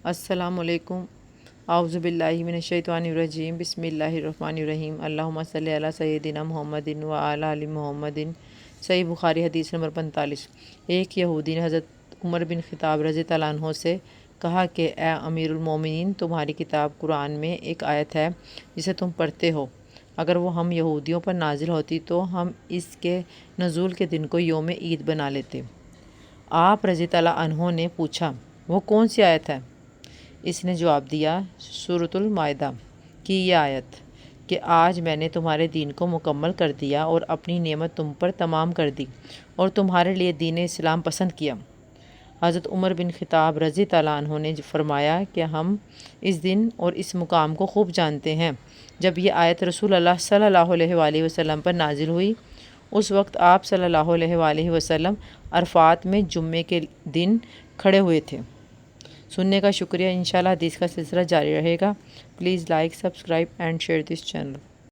السلام علیکم۔ اعوذ باللہ من الشیطان الرجیم، بسم اللہ الرحمن الرحیم۔ اللہم صلی علی سیدنا محمد و علی آل محمد۔ صحیح بخاری حدیث نمبر 45۔ ایک یہودی نے حضرت عمر بن خطاب رضی اللہ عنہ سے کہا کہ اے امیر المومنین، تمہاری کتاب قرآن میں ایک آیت ہے جسے تم پڑھتے ہو، اگر وہ ہم یہودیوں پر نازل ہوتی تو ہم اس کے نزول کے دن کو یوم عید بنا لیتے۔ آپ رضی اللہ عنہ نے پوچھا، وہ کون سی آیت ہے؟ اس نے جواب دیا، سورۃ المائدہ کی یہ آیت کہ آج میں نے تمہارے دین کو مکمل کر دیا اور اپنی نعمت تم پر تمام کر دی اور تمہارے لیے دین اسلام پسند کیا۔ حضرت عمر بن خطاب رضی اللہ عنہ نے فرمایا کہ ہم اس دن اور اس مقام کو خوب جانتے ہیں۔ جب یہ آیت رسول اللہ صلی اللہ علیہ وآلہ وسلم پر نازل ہوئی، اس وقت آپ صلی اللہ علیہ وآلہ وسلم عرفات میں جمعے کے دن کھڑے ہوئے تھے۔ سننے کا شکریہ۔ انشاءاللہ حدیث کا سلسلہ جاری رہے گا۔ Please like, subscribe and share this channel.